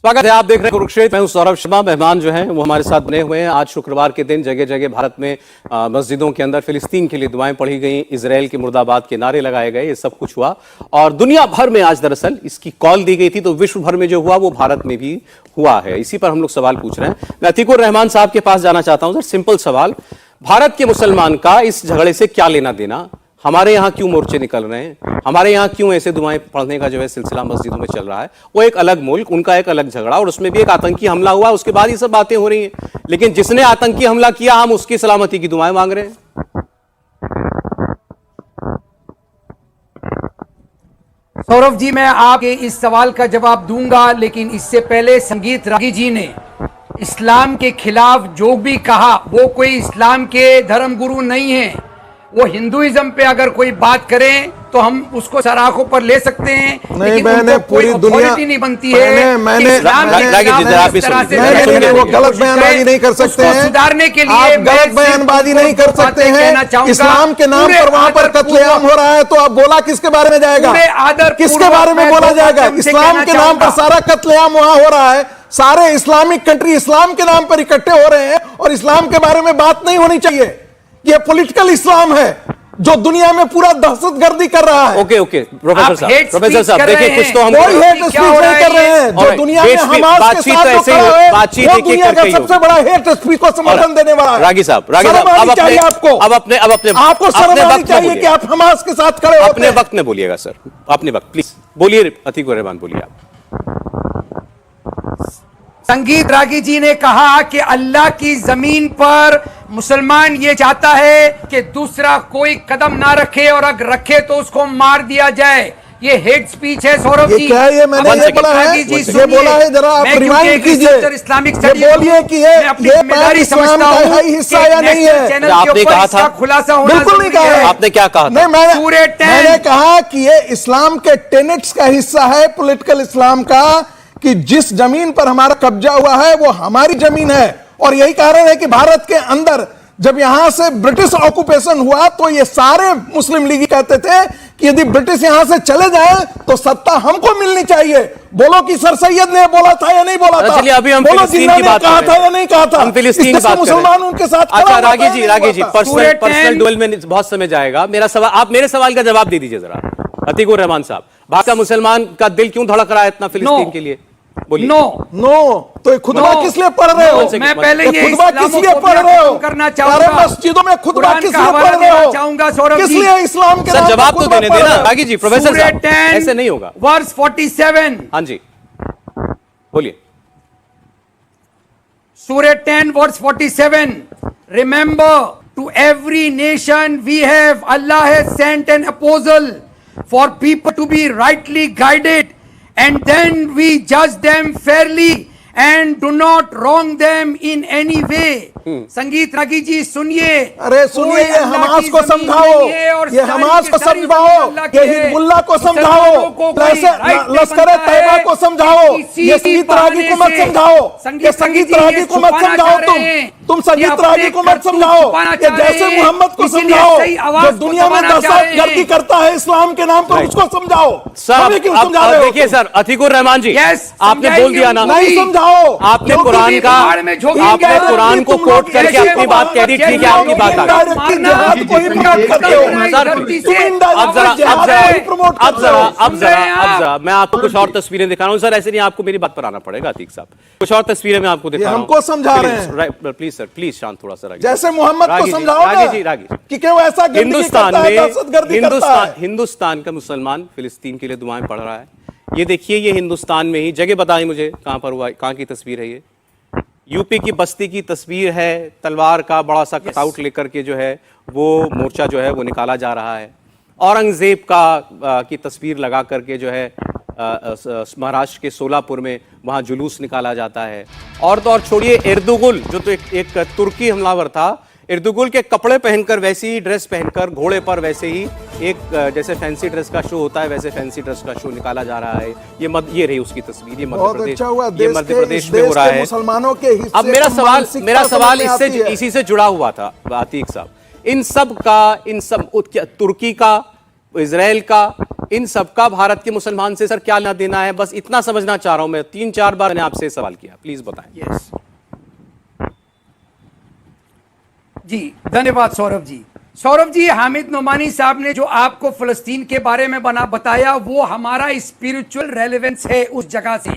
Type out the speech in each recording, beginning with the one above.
स्वागत है, आप देख रहे हैं कुरुक्षेत्र। मैं हूं सौरभ शर्मा। मेहमान जो हैं वो हमारे साथ बने हुए हैं। आज शुक्रवार के दिन जगह जगह भारत में मस्जिदों के अंदर फिलिस्तीन के लिए दुआएं पढ़ी गई, इजराइल के मुर्दाबाद के नारे लगाए गए, ये सब कुछ हुआ। और दुनिया भर में आज दरअसल इसकी कॉल दी गई थी, तो विश्व भर में जो हुआ वो भारत में भी हुआ है। इसी पर हम लोग सवाल पूछ रहे हैं। मैं अतीकुर रहमान साहब के पास जाना चाहता हूं। सर, सिंपल सवाल, भारत के मुसलमान का इस झगड़े से क्या लेना देना? हमारे यहाँ क्यों मोर्चे निकल रहे हैं? हमारे यहाँ क्यों ऐसे दुआएं पढ़ने का जो है सिलसिला मस्जिदों में चल रहा है? वो एक अलग मुल्क, उनका एक अलग झगड़ा, और उसमें भी एक आतंकी हमला हुआ, उसके बाद ये सब बातें हो रही हैं। लेकिन जिसने आतंकी हमला किया, हम उसकी सलामती की दुआएं मांग रहे हैं। सौरभ जी, मैं आपके इस सवाल का जवाब दूंगा, लेकिन इससे पहले संगीत रागी जी ने इस्लाम के खिलाफ जो भी कहा, वो कोई इस्लाम के धर्मगुरु नहीं है। वो हिंदुइज्म पे अगर कोई बात करें तो हम उसको सराखों पर ले सकते हैं, नहीं, मैंने पूरी दुनिया नहीं बनती है। मैंने वो गलत बयानबाजी नहीं कर सकते हैं, सुधारने के लिए आप गलत बयानबाजी नहीं कर सकते हैं। इस्लाम के नाम पर वहां पर कत्लेआम हो रहा है, तो आप बोला किसके बारे में जाएगा? किसके बारे में बोला जाएगा? इस्लाम के नाम पर सारा कत्लेआम वहां हो रहा है। सारे इस्लामिक कंट्री इस्लाम के नाम पर इकट्ठे हो रहे हैं और इस्लाम के बारे में बात नहीं होनी चाहिए। ये पॉलिटिकल इस्लाम है जो दुनिया में पूरा दहशतगर्दी कर रहा है। ओके प्रोफेसर साहब देखिए, कुछ तो हम कोई हेट स्पीच नहीं कर रहे हैं। जो दुनिया में हमास के साथ जो खड़ा है, वो दुनिया का सबसे बड़ा हेट स्पीच को समर्थन देने वाला है। रागी साहब, आपको शर्म आनी चाहिए कि आप हमास के साथ खड़े होते हैं। अपने वक्त में बोलिएगा सर, अपने वक्त प्लीज बोलिए। अतीकुर रहमान बोलिए आप। संगीत रागी जी ने कहा कि अल्लाह की जमीन पर मुसलमान ये चाहता है कि दूसरा कोई कदम ना रखे, और अगर रखे तो उसको मार दिया जाए। ये हेट स्पीच है सौरभ जी। क्या ये मैंने ये बोला है? ये बोला है, जरा आप रिमाइंड कीजिए। इस्लामिक बोलिए कि ये इस्लाम का हिस्सा या नहीं है? आपने कहा था, खुलासा होना बिल्कुल नहीं कहा। आपने क्या कहा? नहीं, मैंने कहा कि ये इस्लाम के टेनेट्स का हिस्सा है, पॉलिटिकल इस्लाम का, कि जिस जमीन पर हमारा कब्जा हुआ है वो हमारी जमीन है। और यही कारण है कि भारत के अंदर जब यहां से ब्रिटिश ऑक्यूपेशन हुआ तो ये सारे मुस्लिम लीगी कहते थे कि यदि ब्रिटिश यहां से चले जाए तो सत्ता हमको मिलनी चाहिए। बोलो कि सर सैयद ने बोला था या नहीं बोला था? चलिए, अभी हम बोलो फिलिस्तीन की बात कहा था या नहीं कहा था? हम फिलिस्तीन की बात मुसलमान उनके साथ। अच्छा रागी जी, पर्सनल डुएल में बहुत समय जाएगा। मेरा सवाल, आप मेरे सवाल का जवाब दे दीजिए जरा। अतीकुर रहमान साहब, भारत का मुसलमान का दिल क्यों धड़क रहा है इतना फिलिस्तीन के लिए? नो तो खुतबा किस लिए पढ़ रहे हो? मैं पहले ये खुतबा किस लिए पढ़ रहे हो? करना चाहूंगा, मस्जिदों में खुतबा किस लिए पढ़ रहे हो? चाहूंगा सौरभ जी, किस लिए इस्लाम के सर जवाब तो देने देना रागी जी। प्रोफेसर साहब, ऐसे नहीं होगा। वर्स 47, हाँ जी बोलिए। सूरह 10 verse 47, remember to every nation we have Allah has sent an apostle for people to be rightly guided, and then we judge them fairly and do not wrong them in any way. संगीत रागी जी सुनिए। अरे सुनिए, ये Hamas को समझाओ, ये Hamas को समझाओ, ये हिजबुल्लाह को समझाओ, लश्कर तैयबा को समझाओ, ये संगीत रागी को मत समझाओ, ये संगीत रागी को मत समझाओ। तुम संगीत रागी को मत समझाओ, ये जैसे मोहम्मद को समझाओ जो दुनिया में दहशतगर्दी करता है इस्लाम के नाम पर, उसको समझाओ। सर क्यों समझा रहे हो? देखिए सर, अतीकुर रहमान जी, आपने बोल दिया ना, नहीं समझाओ। आपने कुरान का, आपने कुरान को कोट करके अपनी बात कह दी, ठीक है, आपकी बात आ गई। अब जरा मैं आपको कुछ और तस्वीरें दिखा रहा हूँ सर। ऐसे नहीं, आपको मेरी बात पर आना पड़ेगा अतीक साहब। कुछ और तस्वीरें मैं आपको दिखा रहा हूँ। हमको समझा रहे हैं। प्लीज सर, प्लीज शांत थोड़ा सा। जैसे मोहम्मद को समझाओ कि क्यों ऐसा हिंदुस्तान का मुसलमान फिलिस्तीन के लिए दुआएं पढ़ रहा है। ये देखिए, ये हिंदुस्तान में ही, जगह बताएं मुझे कहां पर हुआ, कहां की तस्वीर है ये? यूपी की बस्ती की तस्वीर है। तलवार का बड़ा सा कटआउट लेकर के जो है वो मोर्चा जो है वो निकाला जा रहा है। औरंगजेब की तस्वीर लगा करके जो है महाराष्ट्र के सोलापुर में वहाँ जुलूस निकाला जाता है। और तो और छोड़िए, एर्दुगुल जो तो एक तुर्की हमलावर था, एर्दुगुल के कपड़े पहनकर, वैसी ही ड्रेस पहनकर, घोड़े पर वैसे ही एक जैसे फैंसी ड्रेस का शो होता है वैसे फैंसी ड्रेस का शो निकाला जा रहा है। ये रही उसकी तस्वीर। ये मध्य प्रदेश में हो रहा है। मुसलमानों के अब मेरा सवाल इसी से जुड़ा हुआ था अतीक साहब। इन सब तुर्की का, इजराइल का, इन सबका भारत के मुसलमान से सर क्या लेना देना है, बस इतना समझना चाह रहा हूं मैं। 3-4 बार मैंने आपसे सवाल किया, प्लीज बताएं। यस जी, धन्यवाद सौरभ जी। सौरभ जी, हामिद नोमानी साहब ने जो आपको फिलिस्तीन के बारे में बताया, वो हमारा स्पिरिचुअल रेलेवेंस है उस जगह से,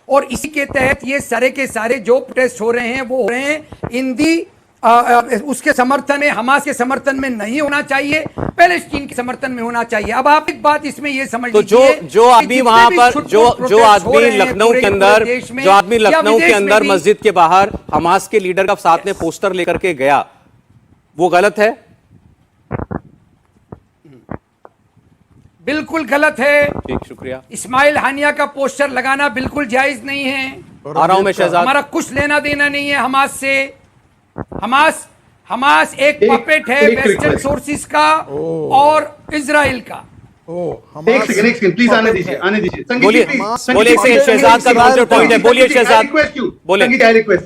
और इसी के तहत ये सारे के सारे जो प्रोटेस्ट हो रहे हैं वो हो रहे हैं इन दी उसके समर्थन में, हमास के समर्थन में नहीं होना चाहिए, पैलेस्टीन के समर्थन में होना चाहिए। अब आप एक बात इसमें ये समझ तो जो आदमी वहां पर जो आदमी लखनऊ के अंदर, जो आदमी लखनऊ के अंदर मस्जिद के बाहर हमास के लीडर का साथ में पोस्टर लेकर के गया, वो गलत है? बिल्कुल गलत है। ठीक, शुक्रिया। इस्माइल हानिया का पोस्टर लगाना बिल्कुल जायज नहीं है। आ रहा हूं मैं शहजाद। हमारा कुछ लेना देना नहीं है हमास से। हमास एक पपेट है वेस्टर्न सोर्सेस का और इजराइल का। एक सेकंड प्लीज, आने दीजिए बोलिए शहजाद का काउंटर पॉइंट है, बोलिए शहजाद, बोलिए। आई रिक्वेस्ट,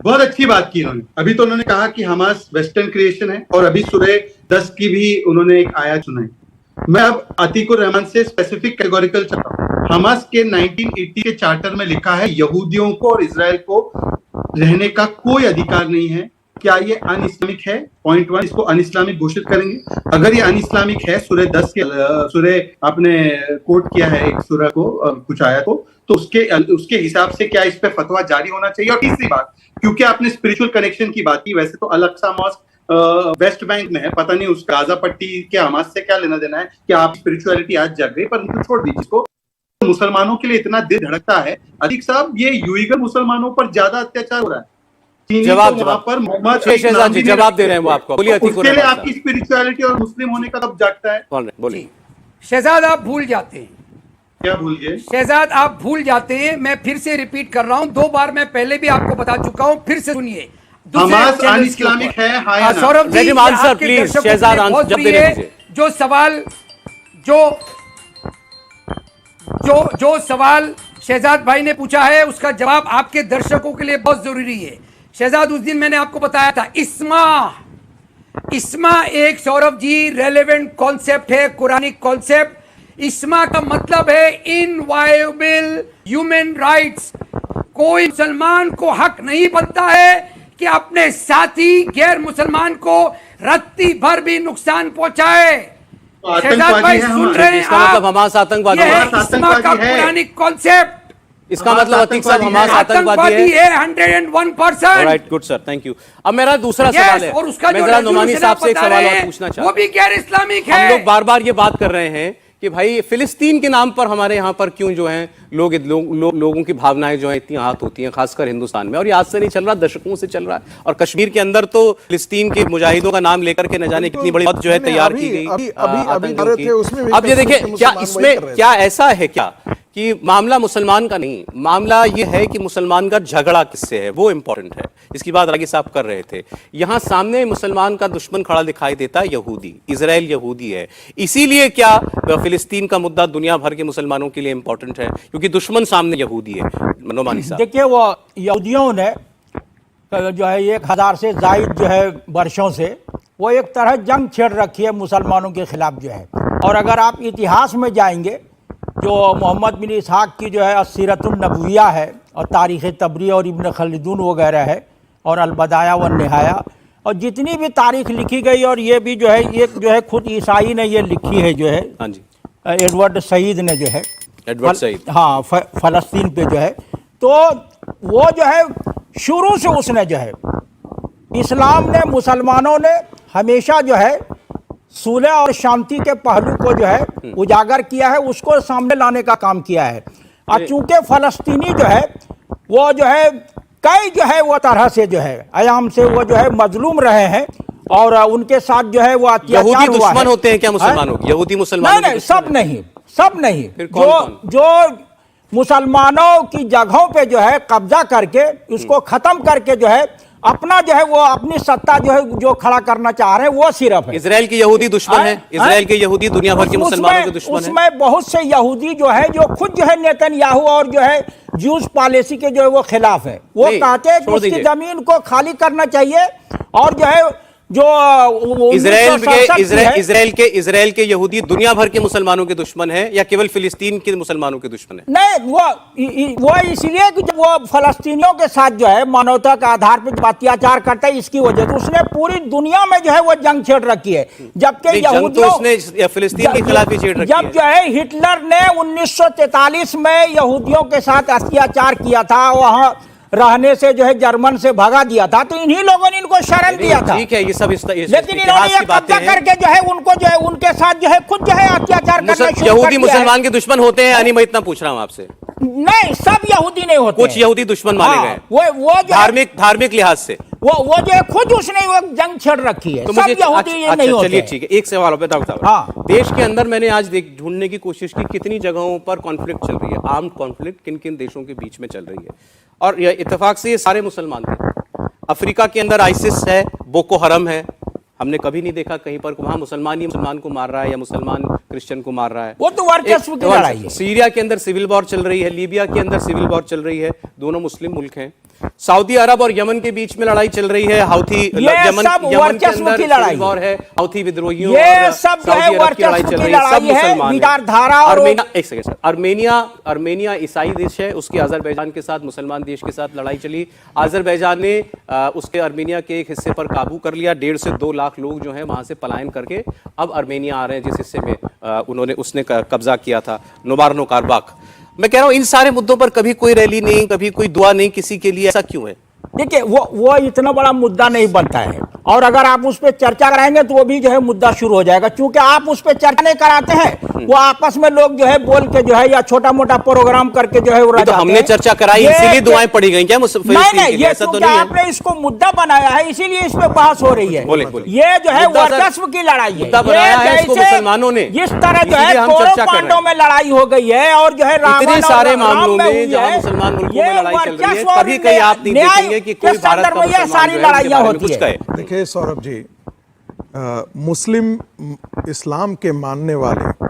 बहुत अच्छी बात की इन्होंने। अभी तो उन्होंने कहा कि हमास वेस्टर्न क्रिएशन है, और अभी सूरह 10 की भी उन्होंने एक आयत सुनाई। मैं अब अतीकुर रहमान से स्पेसिफिक कैटेगोरिकल चाहता हूं। हमास के 1980 के चार्टर में लिखा है यहूदियों को और इजराइल को रहने का कोई अधिकार नहीं है। क्या ये अन इस्लामिक है? पॉइंट 1, इसको अन इस्लामिक घोषित करेंगे। अगर ये अन इस्लामिक है, सूरह 10 के सूरह आपने कोट किया है एक सूरह को, कुछ आया तो उसके हिसाब से क्या इस पे फतवा जारी होना चाहिए? और तीसरी बात, क्योंकि आपने स्पिरिचुअल कनेक्शन की बात की, वैसे तो अल अक्सा मॉस्क वेस्ट बैंक में है, पता नहीं उस गाजा पट्टी के हमास से क्या लेना देना है, कि आप स्पिरिचुअलिटी आज जग गई, पर उनको छोड़ दीजिए। इसको मुसलमानों के लिए इतना दिल धड़कता है। अतीक साहब, ये यूइगर मुसलमानों पर ज्यादा अत्याचार हो रहा है। जवाब पर मोहम्मद शहजाद जी जवाब दे रहे हैं वो आपको, बोलिए। उसके लिए आपकी स्पिरिचुअलिटी और मुस्लिम होने का कब जागता है? बोलिए शहजाद, आप भूल जाते हैं। क्या भूल गए शहजाद? आप भूल जाते हैं। मैं फिर से रिपीट कर रहा हूं, 2 बार मैं पहले भी आपको बता चुका हूं, फिर से सुनिए। हमास अन इस्लामिक है, हाय ना? सौरभ जी, आंसर प्लीज शहजाद, जब देने दीजिए। जो सवाल जो सवाल शहजाद भाई ने पूछा है, उसका जवाब आपके दर्शकों के लिए बहुत जरूरी है। शहजाद, उस दिन मैंने आपको बताया था, इस्मा एक, सौरभ जी, रेलेवेंट कॉन्सेप्ट है, कुरानिक कॉन्सेप्ट। इस्मा का मतलब है इनवायबल ह्यूमन राइट्स। कोई मुसलमान को हक नहीं बनता है कि अपने साथी गैर मुसलमान को रत्ती भर भी नुकसान पहुंचाए। शहजाद भाई, सुन रहे हैं? इसका मतलब हमास आतंकवादी है? इस्मा का पुरानिक कॉन्सेप्ट। इसका मतलब अतीक साहब हमास आतंकवादी है 101%। Right, good sir, thank you. अब मेरा दूसरा सवाल है, और उसका मैं जरा नोमानी साहब से एक सवाल और पूछना चाहता हूं। वो भी गैर इस्लामिक है। हम लोग बार बार ये बात कर रहे हैं कि भाई फिलिस्तीन के नाम पर हमारे यहाँ पर क्यों जो है लोगों की भावनाएं जो है इतनी आहत होती हैं, खासकर हिंदुस्तान में। और ये आज से नहीं चल रहा, दशकों से चल रहा है। और कश्मीर के अंदर तो फिलिस्तीन के मुजाहिदों का नाम लेकर के न जाने कितनी बड़ी बात जो है तैयार की गई। अब ये देखिए, क्या इसमें क्या ऐसा है क्या कि मामला मुसलमान का नहीं, मामला ये है कि मुसलमान का झगड़ा किससे है, वो इंपॉर्टेंट है, जिसकी बात रागी साहब कर रहे थे। यहां सामने मुसलमान का दुश्मन खड़ा दिखाई देता है, यहूदी, इजराइल यहूदी है। इसीलिए क्या फिलिस्तीन का मुद्दा दुनिया भर के मुसलमानों के लिए इंपॉर्टेंट है, क्योंकि दुश्मन सामने यहूदी है? नोमानी साहब, देखिए, वो यहूदियों ने जो है 1000 से जायद जो है वर्षों से वो एक तरह जंग छेड़ रखी है मुसलमानों के खिलाफ जो है। और अगर आप इतिहास में जाएंगे, जो मोहम्मद बिन इसहाक की जो है अस्सीरतुन नबविया है, और तारीख़ तबरी और इब्न खलदून वगैरह है, और अलबदाया व निहाया, और जितनी भी तारीख लिखी गई, और ये भी जो है खुद ईसाई ने ये लिखी है जो है, हाँ जी, एडवर्ड सईद ने जो है, एडवर्ड सईद, हाँ, फ़लस्तीन पे जो है, तो वो जो है शुरू से उसने जो है, इस्लाम ने, मुसलमानों ने हमेशा जो है सुलह और शांति के पहलू को जो है उजागर किया है, उसको सामने लाने का काम किया है। और चूंकि फ़लस्तीनी जो है वो जो है कई जो है वो तरह से जो है आयाम से वो जो है मजलूम रहे हैं, और उनके साथ जो है वो अत्याचार हुआ दुश्मन होते हैं क्या मुसलमानों? यहूदी मुसलमान नहीं, सब नहीं। जो मुसलमानों की जगहों पे जो है कब्जा करके उसको खत्म करके जो है अपना जो है वो अपनी सत्ता जो है जो खड़ा करना चाह रहे हैं, वो सिर्फ है। इजराइल के यहूदी दुश्मन है, इजराइल के यहूदी दुनिया भर के मुसलमानों के दुश्मन है। उसमें बहुत से यहूदी जो है जो खुद जो है नेतन्याहू और जो है ज्यूज पॉलिसी के जो है वो खिलाफ है। वो कहते हैं कि उसकी जमीन को खाली करना चाहिए, और जो है जो इजराइल के यहूदी दुनिया भर के मुसलमानों के दुश्मन हैं या केवल फिलिस्तीन के मुसलमानों के दुश्मन हैं? नहीं, वो इसलिए कि जब वो फलस्तीनियों के साथ जो है मानवता के आधार पर जब अत्याचार करता है, इसकी वजह से उसने पूरी दुनिया में जो है वो जंग छेड़ रखी है। जबकि यहूदियों उसने फिलिस्तीन के खिलाफ ही छेड़ रखी है। जब जो है हिटलर ने 1943 में यहूदियों के साथ अत्याचार किया था, वहां रहने से जो है जर्मन से भगा दिया था, तो इन्हीं लोगों ने इनको शरण दिया था। ठीक है, ये सब लेकिन इन्होंने ये कब्जा करके जो है उनको जो है उनके साथ जो है खुद जो है अत्याचार करना शुरू कर दिया है। यहूदी मुसलमान के दुश्मन होते हैं यानी मैं इतना पूछ रहा हूं आपसे? नहीं, सब यहूदी नहीं होते, कुछ यहूदी दुश्मन माने गए वो जो धार्मिक लिहाज से वो जो है खुद उसने वो जंग छेड़ रखी है। तो सब मुझे यहूदी ये नहीं होते। चलिए ठीक है, एक सवाल पे डॉक्टर साहब, हाँ। देश के अंदर मैंने आज ढूंढने की कोशिश की कितनी जगहों पर कॉन्फ्लिक्ट चल रही है, आर्म्ड कॉन्फ्लिक्ट किन किन देशों के बीच में चल रही है, और इत्तेफाक से ये सारे मुसलमान थे। अफ्रीका के अंदर आइसिस है, बोको हरम है, हमने कभी नहीं देखा कहीं पर वहां मुसलमान ही मुसलमान को मार रहा है या मुसलमान क्रिश्चियन को मार रहा है। वो तो वर्चस्व की लड़ाई है। सीरिया के अंदर सिविल वॉर चल रही है, लीबिया के अंदर सिविल वॉर चल रही है, दोनों मुस्लिम मुल्क हैं। सऊदी अरब और यमन के बीच में लड़ाई चल रही है, हाउथी यमन के अंदर सिविल वॉर है, हाउथी विद्रोहियों ये सब जो है वर्चस्व की लड़ाई है, विचारधारा। और एक सेकंड सर, अर्मेनिया ईसाई देश है, उसके अजरबैजान के साथ मुसलमान देश के साथ लड़ाई चली। अजरबैजान ने उसके अर्मेनिया के एक हिस्से पर काबू कर लिया, 1.5 से 2 लाख लोग जो हैं वहां से पलायन करके अब अर्मेनिया आ रहे हैं, जिस हिस्से में उसने कब्जा किया था, नोबार्नो कारबाख। मैं कह रहा हूं इन सारे मुद्दों पर कभी कोई रैली नहीं, कभी कोई दुआ नहीं किसी के लिए, ऐसा क्यों है? देखिए, वो इतना बड़ा मुद्दा नहीं बनता है, और अगर आप उस पर चर्चा कराएंगे तो वो भी जो है मुद्दा शुरू हो जाएगा, क्योंकि आप उस पर चर्चा नहीं कराते हैं। वो आपस में लोग जो है बोल के जो है या छोटा मोटा प्रोग्राम करके जो है वो तो हमने चर्चा कराई इसीलिए दुआएं पड़ी गई क्या? नहीं, ये तो नहीं, आपने इसको मुद्दा बनाया है इसीलिए इस पे बहस हो रही है। ये जो है वर्चस्व की लड़ाई है, मुसलमानों ने जिस तरह जो है कौरव पांडवों में लड़ाई हो गई है, और जो है इतने सारे मामलों में जहां मुसलमान मुल्कों में लड़ाई चल रही है, कभी कहीं आप नहीं देखेंगे कि कोई भारत का मुसलमान सारी लड़ाइयां होती है। देखिए सौरभ जी, मुस्लिम इस्लाम के मानने वाले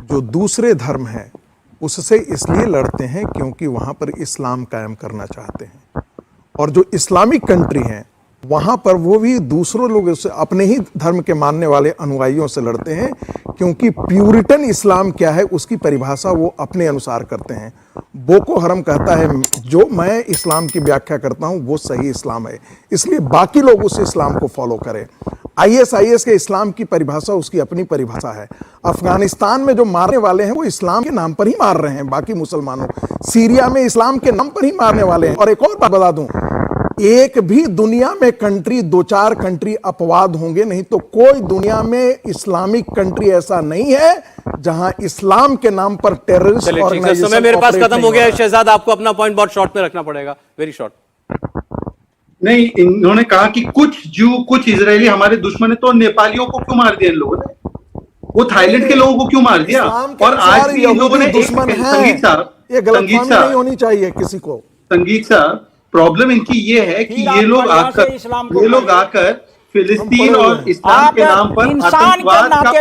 जो दूसरे धर्म हैं उससे इसलिए लड़ते हैं क्योंकि वहां पर इस्लाम कायम करना चाहते हैं, और जो इस्लामिक कंट्री हैं वहां पर वो भी दूसरों लोगों से, अपने ही धर्म के मानने वाले अनुयायियों से लड़ते हैं, क्योंकि प्यूरिटन इस्लाम क्या है उसकी परिभाषा वो अपने अनुसार करते हैं। बोको हरम कहता है जो मैं इस्लाम की व्याख्या करता हूं वो सही इस्लाम है, इसलिए बाकी लोग उस इस्लाम को फॉलो करें। ISIS के इस्लाम की परिभाषा उसकी अपनी परिभाषा है। अफगानिस्तान में जो मारने वाले हैं वो इस्लाम के नाम पर ही मार रहे हैं बाकी मुसलमानों, सीरिया में इस्लाम के नाम पर ही मारने वाले हैं। और एक और बात बता दूं, एक भी दुनिया में कंट्री, 2-4 कंट्री अपवाद होंगे, नहीं तो कोई दुनिया में इस्लामिक कंट्री ऐसा नहीं है जहां इस्लाम के नाम पर टेररिस्ट ऑर्गेनाइजेशन। समय मेरे पास खत्म हो गया है शहजाद, आपको अपना पॉइंट बहुत शॉर्ट में रखना पड़ेगा, वेरी शॉर्ट। नहीं, इन्होंने कहा कि कुछ जू, कुछ इजरायली हमारे दुश्मन है, तो नेपालियों को क्यों मार दिया इन लोगों ने? वो थाईलैंड के लोगों को क्यों मार दिया? और आज भी इन लोगों ने संगीत साहब, ये गलतफहमी नहीं होनी चाहिए किसी को। संगीत साहब, प्रॉब्लम इनकी ये है कि ये लोग आकर फिलिस्तीन और इस्लाम के नाम पर आतंकवाद का